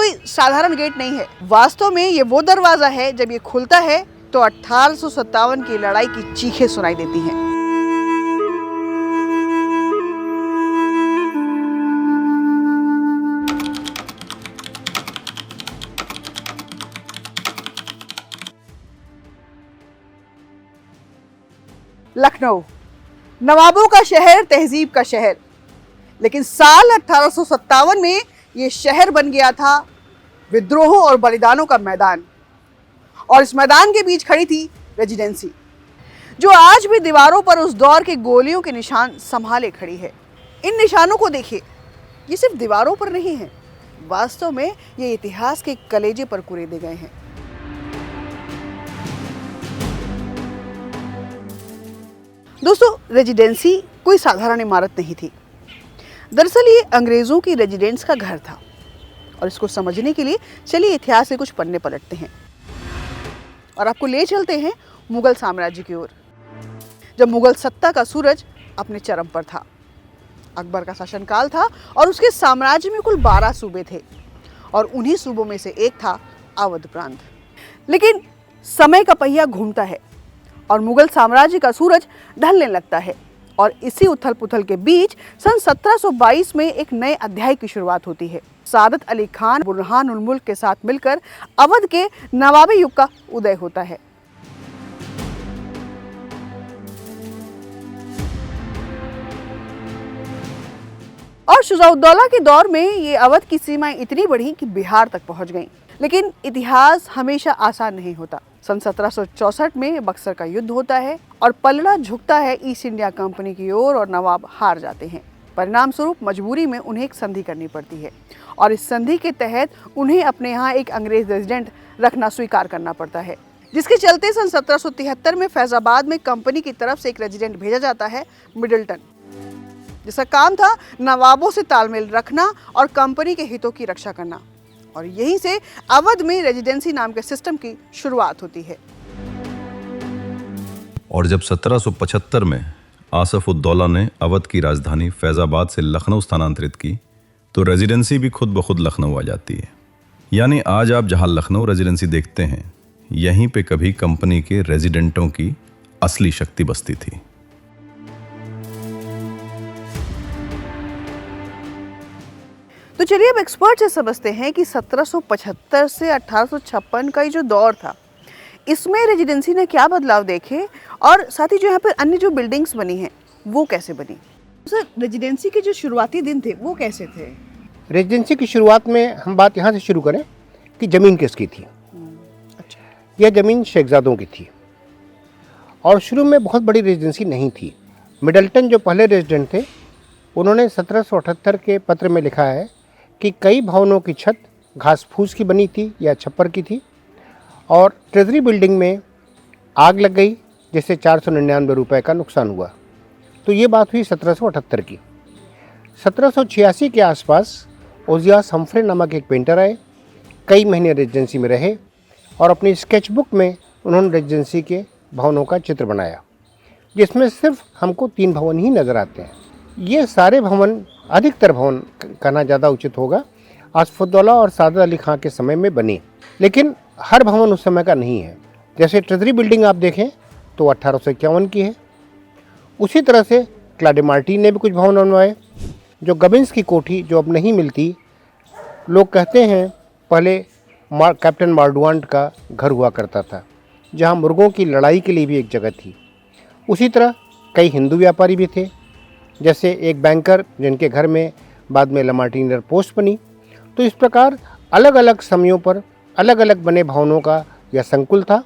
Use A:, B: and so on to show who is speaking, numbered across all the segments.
A: कोई साधारण गेट नहीं है, वास्तव में ये वो दरवाजा है जब ये खुलता है तो 1857 की लड़ाई की चीखें सुनाई देती हैं। लखनऊ, नवाबों का शहर, तहजीब का शहर, लेकिन साल 1857 में ये शहर बन गया था विद्रोहों और बलिदानों का मैदान। और इस मैदान के बीच खड़ी थी रेजिडेंसी, जो आज भी दीवारों पर उस दौर के गोलियों के निशान संभाले खड़ी है। इन निशानों को देखिए, ये सिर्फ दीवारों पर नहीं है, वास्तव में ये इतिहास के कलेजे पर कुरेदे गए हैं। दोस्तों, रेजिडेंसी कोई साधारण इमारत नहीं थी। दरअसल ये अंग्रेजों की रेजिडेंस का घर था। और इसको समझने के लिए चलिए इतिहास के कुछ पन्ने पलटते हैं और आपको ले चलते हैं मुगल साम्राज्य की ओर, जब मुगल सत्ता का सूरज अपने चरम पर था। अकबर का शासनकाल था और उसके साम्राज्य में कुल 12 सूबे थे और उन्हीं सूबों में से एक था अवध प्रांत। लेकिन समय का पहिया घूमता है और मुगल साम्राज्य का सूरज ढलने लगता है और इसी उथल पुथल के बीच सन 1722 में एक नए अध्याय की शुरुआत होती है। सादत अली खान बुरहान उल मुल्क के साथ मिलकर अवध के नवाबी युग का उदय होता है। और शुजाउद्दौला के दौर में ये अवध की सीमाएं इतनी बढ़ी कि बिहार तक पहुंच गईं। लेकिन इतिहास हमेशा आसान नहीं होता। सन 1764 में बक्सर का युद्ध होता है और पलड़ा झुकता है ईस्ट इंडिया कंपनी की ओर और नवाब हार जाते हैं। परिणाम स्वरूप मजबूरी में उन्हें एक संधि करनी पड़ती है और इस संधि के तहत उन्हें अपने यहाँ एक अंग्रेज रेजिडेंट रखना स्वीकार करना पड़ता है, जिसके चलते सन 1773 में फैजाबाद में कंपनी की तरफ से एक रेजिडेंट भेजा जाता है, मिडलटन, जिसका काम था नवाबों से तालमेल रखना और कंपनी के हितों की रक्षा करना। और यहीं से अवध में रेजिडेंसी नाम के सिस्टम की शुरुआत होती है।
B: और जब 1775 में आसफ उद्दौला ने अवध की राजधानी फैजाबाद से लखनऊ स्थानांतरित की तो रेजिडेंसी भी खुद ब खुद लखनऊ आ जाती है। यानी आज आप जहां लखनऊ रेजिडेंसी देखते हैं, यहीं पे कभी कंपनी के रेजिडेंटों की असली शक्ति बसती थी।
A: तो चलिए अब एक्सपर्ट से समझते हैं कि 1775 से 1856 का ये जो दौर था, इसमें रेजिडेंसी ने क्या बदलाव देखे और साथ ही जो यहाँ पर अन्य जो बिल्डिंग्स बनी हैं वो कैसे बनी। सर, रेजिडेंसी के जो शुरुआती दिन थे वो कैसे थे?
C: रेजिडेंसी की शुरुआत में हम बात यहाँ से शुरू करें कि ज़मीन किसकी थी।
A: अच्छा।
C: यह ज़मीन शेखजादों की थी और शुरू में बहुत बड़ी रेजिडेंसी नहीं थी। मिडलटन जो पहले रेजिडेंट थे, उन्होंने 1778 के पत्र में लिखा है कि कई भवनों की छत घास फूस की बनी थी या छप्पर की थी और ट्रेजरी बिल्डिंग में आग लग गई, जिससे 499 रुपये का नुकसान हुआ। तो ये बात हुई 1778 की। 1786 के आसपास ओजियास हम्फ्रे नामक एक पेंटर आए, कई महीने रेजिडेंसी में रहे और अपनी स्केचबुक में उन्होंने रेजिडेंसी के भवनों का चित्र बनाया, जिसमें सिर्फ हमको 3 भवन ही नज़र आते हैं। ये सारे भवन, अधिकतर भवन कहना ज़्यादा उचित होगा, आसफुद्दौला और सादत अली खां के समय में बने, लेकिन हर भवन उस समय का नहीं है। जैसे ट्रेजरी बिल्डिंग आप देखें तो 1851 की है। उसी तरह से क्लाडे मार्टिन ने भी कुछ भवन बनवाए। जो गबिन्स की कोठी जो अब नहीं मिलती, लोग कहते हैं पहले कैप्टन मार्डुआंट का घर हुआ करता था, जहां मुर्गों की लड़ाई के लिए भी एक जगह थी। उसी तरह कई हिंदू व्यापारी भी थे, जैसे एक बैंकर जिनके घर में बाद में लामार्टिनर पोस्ट बनी। तो इस प्रकार अलग अलग समयों पर अलग अलग बने भवनों का यह संकुल था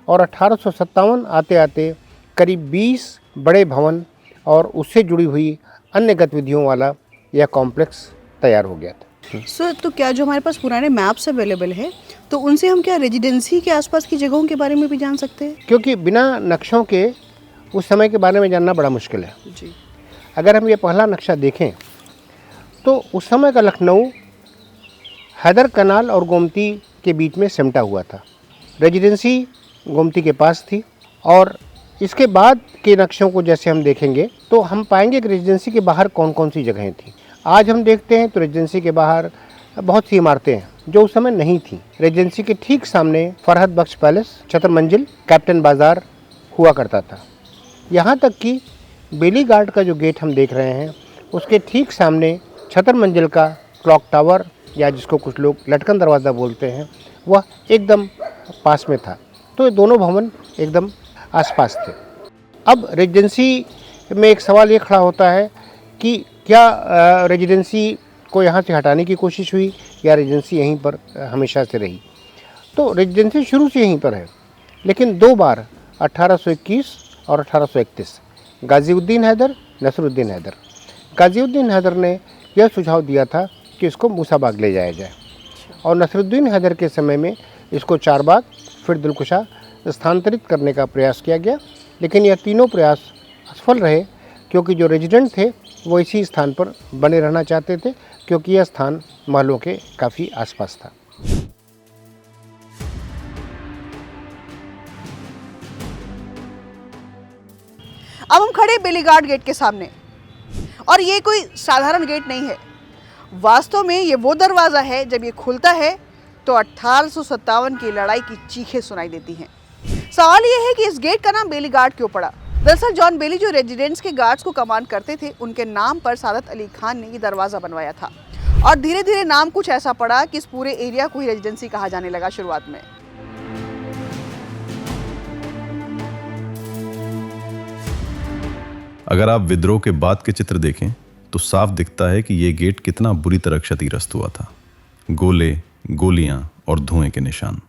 C: और 1857 आते आते करीब 20 बड़े भवन और उससे जुड़ी हुई अन्य गतिविधियों वाला यह कॉम्प्लेक्स तैयार हो गया था।
A: सर, तो क्या जो हमारे पास पुराने मैप्स अवेलेबल है तो उनसे हम क्या रेजिडेंसी के आसपास की जगहों के बारे में भी जान सकते हैं?
C: क्योंकि बिना नक्शों के उस समय के बारे में जानना बड़ा मुश्किल है
A: जी।
C: अगर हम ये पहला नक्शा देखें तो उस समय का लखनऊ हैदर कनाल और गोमती के बीच में सिमटा हुआ था। रेजिडेंसी गोमती के पास थी और इसके बाद के नक्शों को जैसे हम देखेंगे तो हम पाएंगे कि रेजिडेंसी के बाहर कौन कौन सी जगहें थी। आज हम देखते हैं तो रेजिडेंसी के बाहर बहुत सी इमारतें हैं जो उस समय नहीं थी। रेजिडेंसी के ठीक सामने फरहद बख्श पैलेस, छतर मंजिल, कैप्टन बाजार हुआ करता था। यहाँ तक कि बेली गार्ड का जो गेट हम देख रहे हैं उसके ठीक सामने छतर मंजिल का क्लॉक टावर, या जिसको कुछ लोग लटकन दरवाज़ा बोलते हैं, वह एकदम पास में था। तो ये दोनों भवन एकदम आसपास थे। अब रेजिडेंसी में एक सवाल ये खड़ा होता है कि क्या रेजिडेंसी को यहाँ से हटाने की कोशिश हुई या रेजिडेंसी यहीं पर हमेशा से रही। तो रेजिडेंसी शुरू से यहीं पर है, लेकिन दो बार 1821 और 1831 गाज़ीउद्दीन हैदर, नसरुद्दीन हैदर। गाज़ीउद्दीन हैदर ने यह सुझाव दिया था कि इसको मूसाबाग ले जाया जाए, और नसरुद्दीन हैदर के समय में इसको चारबाग फिर दिलकुशा स्थानांतरित करने का प्रयास किया गया, लेकिन यह तीनों प्रयास असफल रहे, क्योंकि जो रेजिडेंट थे वो इसी स्थान पर बने रहना चाहते थे, क्योंकि यह स्थान महलों के काफ़ी आसपास था।
A: अब हम खड़े बेलीगार्ड गेट के सामने, और ये कोई साधारण गेट नहीं है। वास्तव में ये वो दरवाज़ा है, जब ये खुलता है तो 1857 की लड़ाई की चीखें सुनाई देती हैं। सवाल ये है कि इस गेट का नाम बेलीगार्ड क्यों पड़ा। दरअसल जॉन बेली जो रेजिडेंट्स के गार्ड्स को कमांड करते थे, उनके नाम पर सादत अली खान ने ये दरवाज़ा बनवाया था, और धीरे धीरे नाम कुछ ऐसा पड़ा कि इस पूरे एरिया को ही रेजिडेंसी कहा जाने लगा शुरुआत में।
B: अगर आप विद्रोह के बाद के चित्र देखें तो साफ दिखता है कि यह गेट कितना बुरी तरह क्षतिग्रस्त हुआ था। गोले, गोलियां और धुएं के निशान।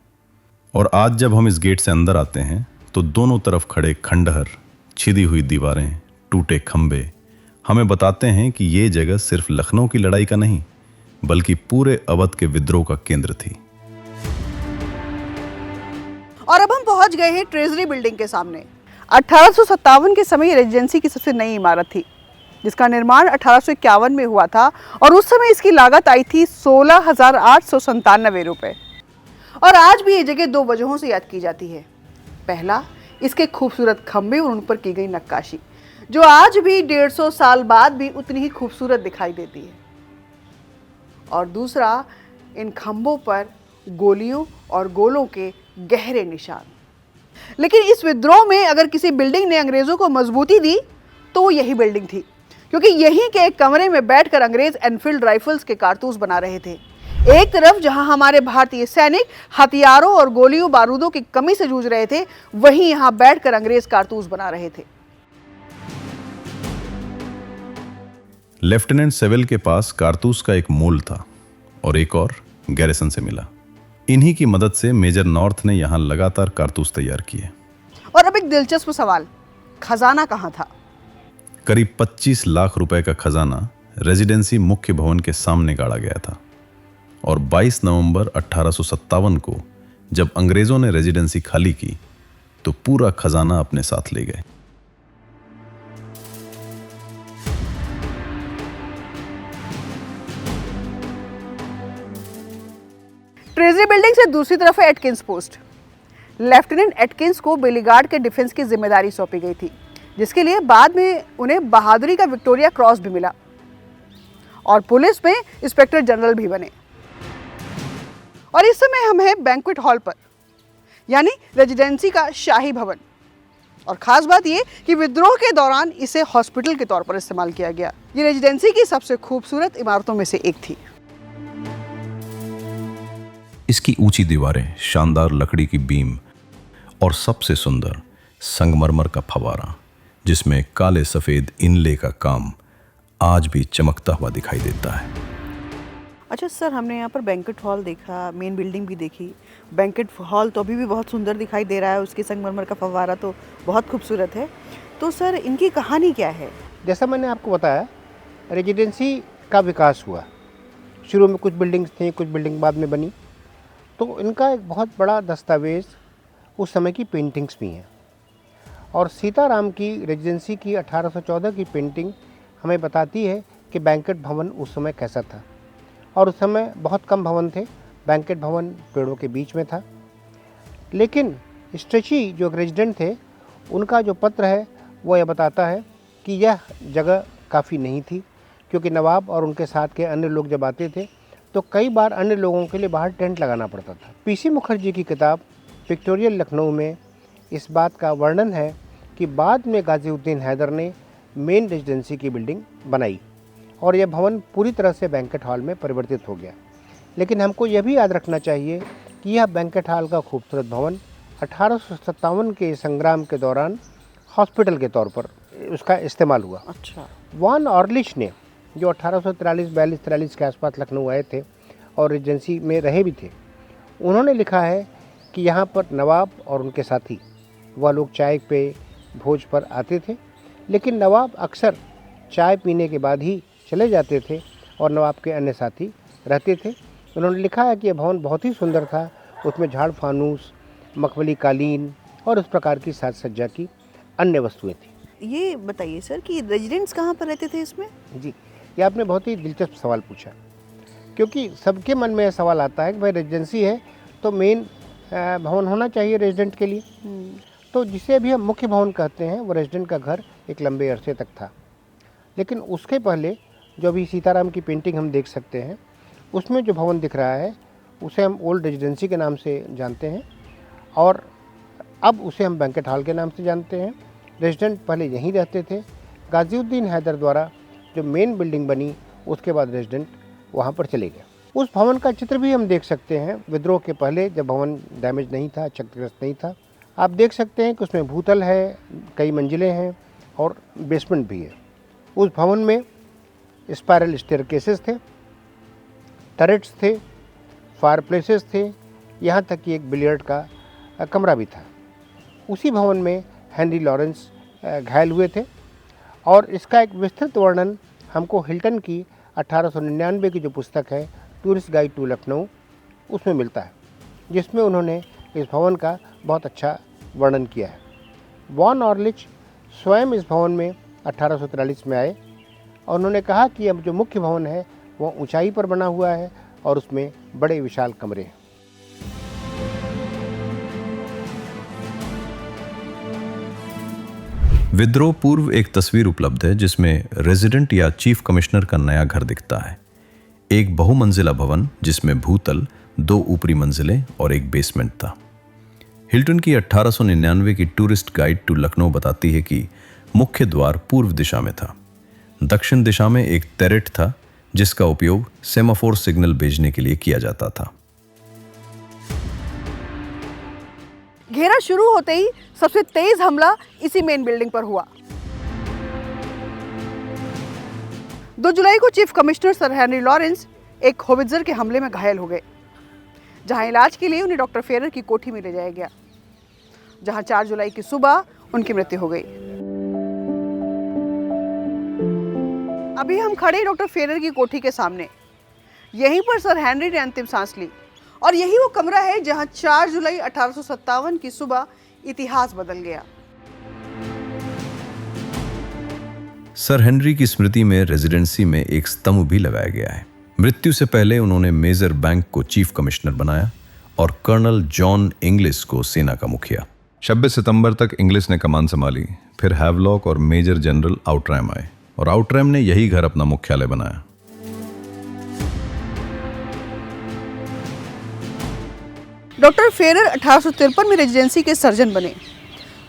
B: और आज जब हम इस गेट से अंदर आते हैं तो दोनों तरफ खड़े खंडहर, छिदी हुई दीवारें, टूटे खंभे हमें बताते हैं कि ये जगह सिर्फ लखनऊ की लड़ाई का नहीं, बल्कि पूरे अवध के विद्रोह का केंद्र थी।
A: और अब हम पहुंच गए हैं ट्रेजरी बिल्डिंग के सामने। 1857 के समय रेजिडेंसी की सबसे नई इमारत थी, जिसका निर्माण 1851 में हुआ था, और उस समय इसकी लागत आई थी 16,897 रुपए। और आज भी ये जगह दो वजहों से याद की जाती है। पहला, इसके खूबसूरत खंभे और उन पर की गई नक्काशी, जो आज भी 150 साल बाद भी उतनी ही खूबसूरत दिखाई देती है। और दूसरा, इन खंभों पर गोलियों और गोलों के गहरे निशान। लेकिन इस विद्रोह में अगर किसी बिल्डिंग ने अंग्रेजों को मजबूती दी तो वो यही बिल्डिंग थी, क्योंकि यहीं के एक कमरे में बैठकर अंग्रेज एनफील्ड राइफल्स के कारतूस बना रहे थे। एक तरफ जहां हमारे भारतीय सैनिक हथियारों और गोलियों बारूदों की कमी से जूझ रहे थे, वहीं यहां बैठकर अंग्रेज कारतूस बना रहे थे।
B: लेफ्टिनेंट सेविल के पास कारतूस का एक मोल था और एक और गैरिसन से मिला। इन्हीं की मदद से मेजर नॉर्थ ने यहां लगातार कारतूस तैयार किए।
A: और अब एक दिलचस्प सवाल, खजाना कहां था?
B: करीब 25 लाख रुपए का खजाना रेजिडेंसी मुख्य भवन के सामने गाड़ा गया था, और 22 नवंबर 1857 को जब अंग्रेजों ने रेजिडेंसी खाली की तो पूरा खजाना अपने साथ ले गए।
A: ट्रेजरी बिल्डिंग से दूसरी तरफ है एटकिंस पोस्ट। लेफ्टिनेंट एटकिंस को बेलीगार्ड के डिफेंस की जिम्मेदारी सौंपी गई थी, जिसके लिए बाद में उन्हें बहादुरी का विक्टोरिया क्रॉस भी मिला, और पुलिस में इंस्पेक्टर जनरल भी बने। और इस समय हम हैं बैंक्वेट हॉल पर, यानी रेजिडेंसी का शाही भवन। और खास बात यह कि विद्रोह के दौरान इसे हॉस्पिटल के तौर पर इस्तेमाल किया गया। ये रेजिडेंसी की सबसे खूबसूरत इमारतों में से एक थी।
B: इसकी ऊंची दीवारें, शानदार लकड़ी की बीम और सबसे सुंदर संगमरमर का फव्वारा, जिसमें काले सफेद इनले का काम आज भी चमकता हुआ दिखाई देता है।
A: अच्छा सर, हमने यहाँ पर बैंक्वेट हॉल देखा, मेन बिल्डिंग भी देखी। बैंक्वेट हॉल तो अभी भी बहुत सुंदर दिखाई दे रहा है, उसकी संगमरमर का फव्वारा तो बहुत खूबसूरत है। तो सर, इनकी कहानी क्या है?
C: जैसा मैंने आपको बताया, रेजिडेंसी का विकास हुआ। शुरू में कुछ बिल्डिंग्स थी, कुछ बिल्डिंग बाद में बनी। तो इनका एक बहुत बड़ा दस्तावेज़ उस समय की पेंटिंग्स भी हैं, और सीताराम की रेजिडेंसी की 1814 की पेंटिंग हमें बताती है कि बैंक्वेट भवन उस समय कैसा था। और उस समय बहुत कम भवन थे, बैंक्वेट भवन पेड़ों के बीच में था। लेकिन स्ट्रेची जो रेजिडेंट थे, उनका जो पत्र है वो यह बताता है कि यह जगह काफ़ी नहीं थी, क्योंकि नवाब और उनके साथ के अन्य लोग जब आते थे तो कई बार अन्य लोगों के लिए बाहर टेंट लगाना पड़ता था। पीसी मुखर्जी की किताब पिक्टोरियल लखनऊ में इस बात का वर्णन है कि बाद में गाज़ीउद्दीन हैदर ने मेन रेजिडेंसी की बिल्डिंग बनाई और यह भवन पूरी तरह से बैंकेट हॉल में परिवर्तित हो गया। लेकिन हमको यह भी याद रखना चाहिए कि यह बैंकेट हॉल का खूबसूरत भवन 1857 के संग्राम के दौरान हॉस्पिटल के तौर पर उसका इस्तेमाल हुआ।
A: अच्छा।
C: वॉन ऑर्लिश ने, जो 1843-42-43 के आसपास लखनऊ आए थे और रेजिडेंसी में रहे भी थे, उन्होंने लिखा है कि यहाँ पर नवाब और उनके साथी वह लोग चाय पे भोज पर आते थे, लेकिन नवाब अक्सर चाय पीने के बाद ही चले जाते थे और नवाब के अन्य साथी रहते थे। उन्होंने लिखा है कि यह भवन बहुत ही सुंदर था, उसमें झाड़ फानूस, मखमली कालीन और उस प्रकार की साज सज्जा की अन्य वस्तुएं थी।
A: ये बताइए सर कि रेजिडेंट्स कहाँ पर रहते थे इसमें?
C: जी, ये आपने बहुत ही दिलचस्प सवाल पूछा, क्योंकि सबके मन में यह सवाल आता है कि भाई रेजिडेंसी है तो मेन भवन होना चाहिए रेजिडेंट के लिए। तो जिसे अभी हम मुख्य भवन कहते हैं, वो रेजिडेंट का घर एक लंबे अरसे तक था। लेकिन उसके पहले जो अभी सीताराम की पेंटिंग हम देख सकते हैं, उसमें जो भवन दिख रहा है उसे हम ओल्ड रेजिडेंसी के नाम से जानते हैं और अब उसे हम बैंकेट हॉल के नाम से जानते हैं। रेजिडेंट पहले यहीं रहते थे। गाज़ीउद्दीन हैदर द्वारा जो मेन बिल्डिंग बनी, उसके बाद रेजिडेंट वहाँ पर चले गए। उस भवन का चित्र भी हम देख सकते हैं विद्रोह के पहले, जब भवन डैमेज नहीं था, क्षतिग्रस्त नहीं था। आप देख सकते हैं कि उसमें भूतल है, कई मंजिलें हैं और बेसमेंट भी है। उस भवन में स्पायरल स्टेयरकेसेस थे, टरेट्स थे, फायरप्लेसेस थे, यहाँ तक कि एक बिलियर्ड का कमरा भी था। उसी भवन में हेनरी लॉरेंस घायल हुए थे और इसका एक विस्तृत वर्णन हमको हिल्टन की 1899 की जो पुस्तक है टूरिस्ट गाइड टू लखनऊ, उसमें मिलता है, जिसमें उन्होंने इस भवन का बहुत अच्छा वर्णन किया है। वॉन ऑर्लिच स्वयं इस भवन में 1843 में आए और उन्होंने कहा कि अब जो मुख्य भवन है वह ऊंचाई पर बना हुआ है और उसमें बड़े विशाल कमरे हैं।
B: विद्रोह पूर्व एक तस्वीर उपलब्ध है जिसमें रेजिडेंट या चीफ कमिश्नर का नया घर दिखता है। एक बहुमंजिला भवन जिसमें भूतल, 2 ऊपरी मंजिलें और एक बेसमेंट था। हिल्टन की 1899 की टूरिस्ट गाइड टू लखनऊ बताती है कि मुख्य द्वार पूर्व दिशा में था। दक्षिण दिशा में एक टेरेट था जिसका उपयोग सेमाफोर सिग्नल भेजने के लिए किया जाता था।
A: घेरा शुरू होते ही सबसे तेज हमला इसी मेन बिल्डिंग पर हुआ। 2 जुलाई को chief commissioner sir Henry Lawrence एक होवित्जर के हमले में घायल हो गए, जहां इलाज के लिए उन्हें डॉक्टर फेरर की कोठी में ले जाया गया, जहां 4 जुलाई की सुबह उनकी मृत्यु हो गई। अभी हम खड़े डॉक्टर फेरर की कोठी के सामने। यहीं पर सर हेनरी ने अंतिम सांस ली और यही वो कमरा है जहां 4 जुलाई 1857 की सुबह इतिहास बदल गया।
B: सर हेनरी की स्मृति में रेजिडेंसी में एक स्तंभ भी लगाया गया है। मृत्यु से पहले उन्होंने मेजर बैंक को चीफ कमिश्नर बनाया और कर्नल जॉन इंग्लिस को सेना का मुखिया। 26 सितंबर तक इंग्लिस ने कमान संभाली, फिर हैवलॉक और मेजर जनरल आउटरैम आए और आउटरैम ने यही घर अपना मुख्यालय बनाया।
A: डॉक्टर फेरर 1853 में रेजिडेंसी के सर्जन बने।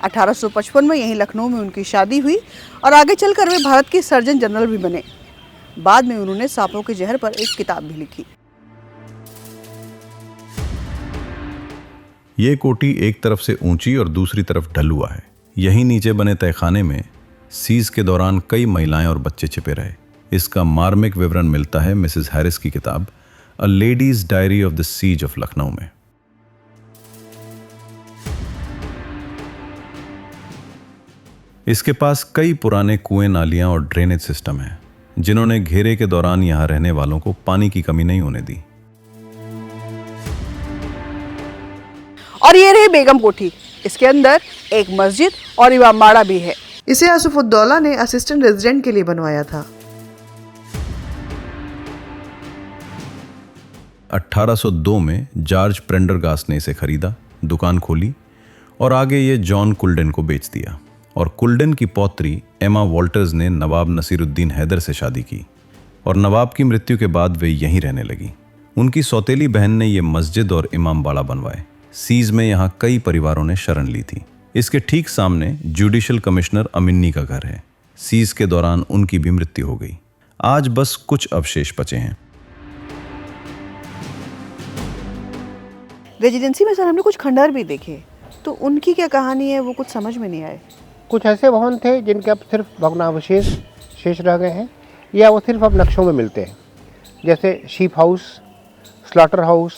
A: 1855 में यहीं लखनऊ में उनकी शादी हुई और आगे चलकर वे भारत के सर्जन जनरल भी बने। बाद में उन्होंने सांपों के जहर पर एक किताब भी लिखी।
B: ये कोठी एक तरफ से ऊंची और दूसरी तरफ ढलुआ है। यहीं नीचे बने तहखाने में सीज के दौरान कई महिलाएं और बच्चे छिपे रहे। इसका मार्मिक विवरण मिलता है मिसेस हैरिस की किताब a lady's diary of the siege of Lucknow में। इसके पास कई पुराने कुएं, नालियां और ड्रेनेज सिस्टम हैं, जिन्होंने घेरे के दौरान यहां रहने वालों को पानी की कमी नहीं होने दी।
A: और ये रही बेगम कोठी। इसके अंदर एक मस्जिद और इमामबाड़ा भी है। इसे आसफुद्दौला ने असिस्टेंट रेजिडेंट के लिए बनवाया था।
B: 1802 में जॉर्ज प्रेंडरगास्ट ने इसे खरीदा, दुकान खोली और आगे ये जॉन कुल्डन को बेच दिया। और कुल्डन की पौत्री एमा वॉल्टर्स ने नवाब नसीरुद्दीन हैदर से शादी की और नवाब की मृत्यु के बाद वे यहीं रहने लगी। उनकी सौतेली बहन ने ये मस्जिद और इमाम बाड़ा बनवाए। सीज में यहाँ कई परिवारों ने शरण ली थी। इसके ठीक सामने जुडिशियल कमिश्नर अमिन्नी का घर है। सीज के दौरान उनकी भी मृत्यु हो गई। आज बस कुछ अवशेष बचे हैं।
A: रेजिडेंसी में सर हमने कुछ खंडहर भी देखे, तो उनकी क्या कहानी है वो कुछ समझ में नहीं आए।
C: कुछ ऐसे भवन थे जिनके अब सिर्फ भग्नावशेष शेष रह गए हैं, या वो सिर्फ अब नक्शों में मिलते हैं, जैसे sheep house, slaughter house,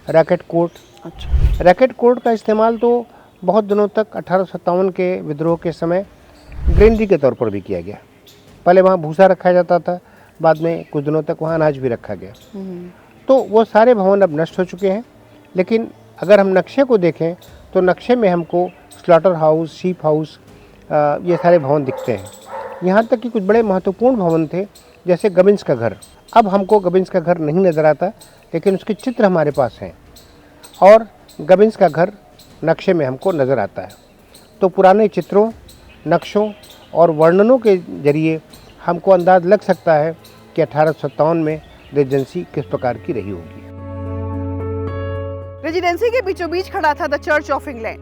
C: racket court.
A: अच्छा।
C: रैकेट कोर्ट का इस्तेमाल तो बहुत दिनों तक 1857 के विद्रोह के समय ग्रेनरी के तौर पर भी किया गया। पहले वहाँ भूसा रखा जाता था, बाद में कुछ दिनों तक वहाँ अनाज भी रखा गया। तो वो सारे भवन अब नष्ट हो चुके हैं, लेकिन अगर हम नक्शे को देखें तो नक्शे में हमको स्लॉटर हाउस, शीप हाउस, ये सारे भवन दिखते हैं। यहाँ तक कि कुछ बड़े महत्वपूर्ण भवन थे, जैसे गबिन्स का घर। अब हमको गबिन्स का घर नहीं नज़र आता, लेकिन उसके चित्र हमारे पास हैं और गबिन्स का घर नक्शे में हमको नज़र आता है। तो पुराने चित्रों, नक्शों और वर्णनों के जरिए हमको अंदाज लग सकता है कि 1857 में रेजिडेंसी किस प्रकार की रही होगी।
A: रेजिडेंसी के बीचों बीच खड़ा था द चर्च ऑफ इंग्लैंड,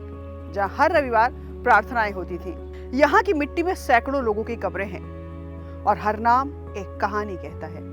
A: जहां हर रविवार प्रार्थनाएं होती थी। यहाँ की मिट्टी में सैकड़ों लोगों की कब्रें हैं और हर नाम एक कहानी कहता है।